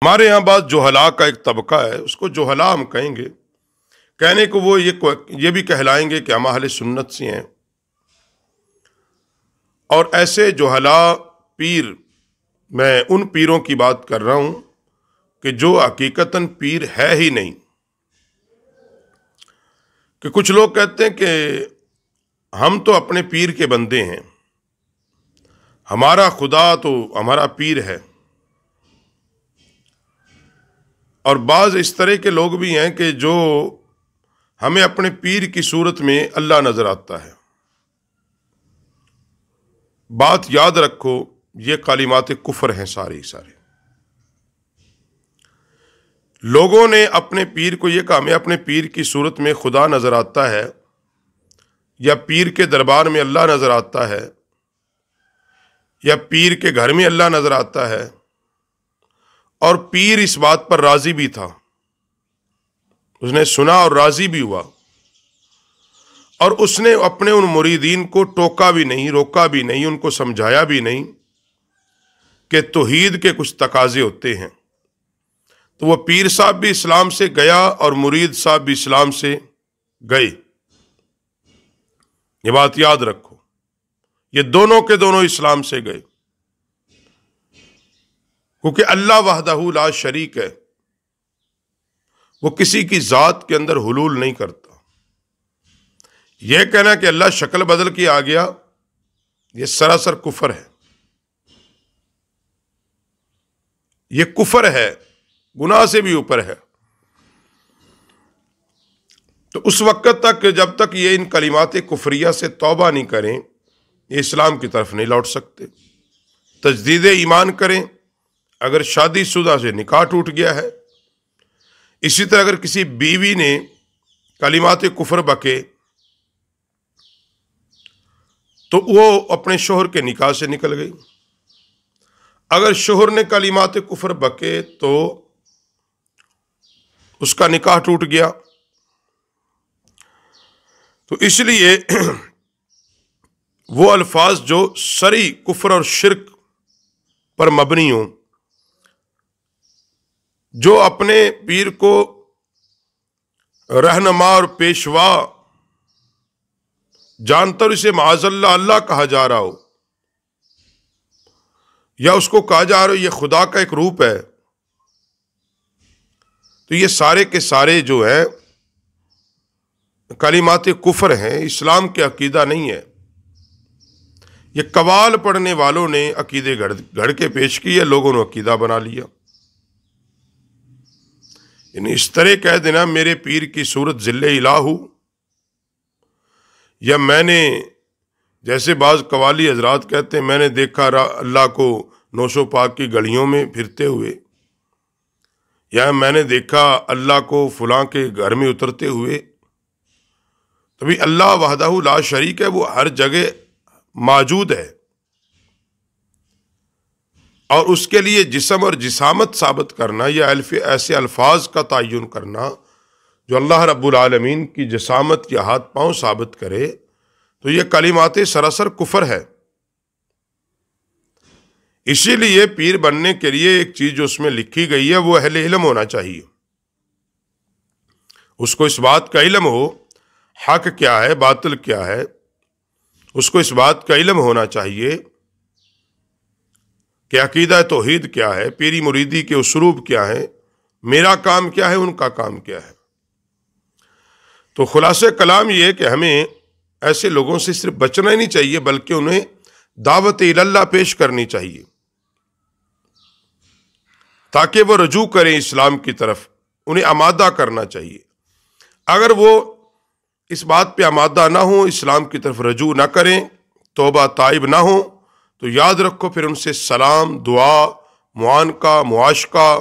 हमारे यहाँ बात जोहला का एक तबका है, उसको जोहला हम कहेंगे। कहने को वो ये भी कहलाएंगे कि हम अहले सुन्नत से हैं। और ऐसे जोहला पीर, मैं उन पीरों की बात कर रहा हूँ कि जो हकीकतन पीर है ही नहीं। कि कुछ लोग कहते हैं कि हम तो अपने पीर के बंदे हैं, हमारा खुदा तो हमारा पीर है। और बाज़ इस तरह के लोग भी हैं कि जो हमें अपने पीर की सूरत में अल्लाह नजर आता है। बात याद रखो, ये कालिमात कुफर हैं सारे सारे। लोगों ने अपने पीर को ये कहा हमें अपने पीर की सूरत में खुदा नजर आता है, या पीर के दरबार में अल्लाह नजर आता है, या पीर के घर में अल्लाह नजर आता है। और पीर इस बात पर राजी भी था, उसने सुना और राजी भी हुआ, और उसने अपने उन मुरीदीन को टोका भी नहीं, रोका भी नहीं, उनको समझाया भी नहीं कि तौहीद के कुछ तकाजे होते हैं। तो वो पीर साहब भी इस्लाम से गया और मुरीद साहब भी इस्लाम से गए। ये बात याद रखो, ये दोनों के दोनों इस्लाम से गए, क्योंकि अल्लाह वहदहू ला शरीक है, वो किसी की जात के अंदर हुलूल नहीं करता। यह कहना कि अल्लाह शक्ल बदल के आ गया, यह सरासर कुफर है, यह कुफर है, गुनाह से भी ऊपर है। तो उस वक्त तक जब तक ये इन कलिमात कुफरिया से तौबा नहीं करें, ये इस्लाम की तरफ नहीं लौट सकते। तजदीद ईमान करें। अगर शादीशुदा से निकाह टूट गया है, इसी तरह अगर किसी बीवी ने कलिमात कुफर बके तो वो अपने शोहर के निकाह से निकल गई। अगर शोहर ने कलिमात कुफर बके तो उसका निकाह टूट गया। तो इसलिए वो अल्फाज जो सरी कुफर और शिरक पर मबनी हो, जो अपने पीर को रहनुमा और पेशवा जानकर इसे माज़अल्लाह अल्लाह कहा जा रहा हो, या उसको कहा जा रहा हो ये खुदा का एक रूप है, तो ये सारे के सारे जो है कलिमात कुफर हैं, इस्लाम के अकीदा नहीं है। ये कवाल पढ़ने वालों ने अकीदे घड़ के पेश किए, लोगों ने अकीदा बना लिया। इस तरह कह देना मेरे पीर की सूरत जिल्ले इलाहू, या मैंने, जैसे बाज कवाली हजरात कहते हैं मैंने देखा अल्लाह को नौशो पाक की गलियों में फिरते हुए, या मैंने देखा अल्लाह को फलां के घर में उतरते हुए। तो भी अल्लाह वहदहू ला शरीक है, वो हर जगह मौजूद है, और उसके लिए जिस्म और जिसामत साबित करना या ऐसे अल्फाज का तयन करना जो अल्लाह रब्बुल आलमीन की जिसामत या हाथ पांव साबित करे, तो ये कलिमात सरासर कुफर है। इसीलिए पीर बनने के लिए एक चीज जो उसमें लिखी गई है वो अहले इल्म होना चाहिए। उसको इस बात का इल्म हो हक क्या है बातिल क्या है, उसको इस बात का इल्म होना चाहिए कि अकीदा तौहीद क्या है, पीरी मुरीदी के उसलूब क्या है, मेरा काम क्या है, उनका काम क्या है। तो खुलासे कलाम ये है कि हमें ऐसे लोगों से सिर्फ बचना ही नहीं चाहिए, बल्कि उन्हें दावत इल्लाह पेश करनी चाहिए, ताकि वो रजू करें इस्लाम की तरफ। उन्हें आमादा करना चाहिए। अगर वो इस बात पे आमादा ना हो, इस्लाम की तरफ रजू ना करें, तौबा ताइब ना हो, तो याद रखो फिर उनसे सलाम, दुआ, मुआनका, मुआशका,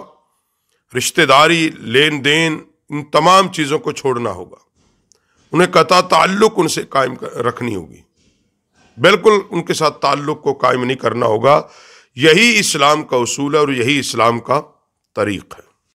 रिश्तेदारी, लेन देन, इन तमाम चीज़ों को छोड़ना होगा। उन्हें कता ताल्लुक उनसे कायम रखनी होगी, बिल्कुल उनके साथ ताल्लुक को कायम नहीं करना होगा। यही इस्लाम का उसूल है और यही इस्लाम का तरीक़ है।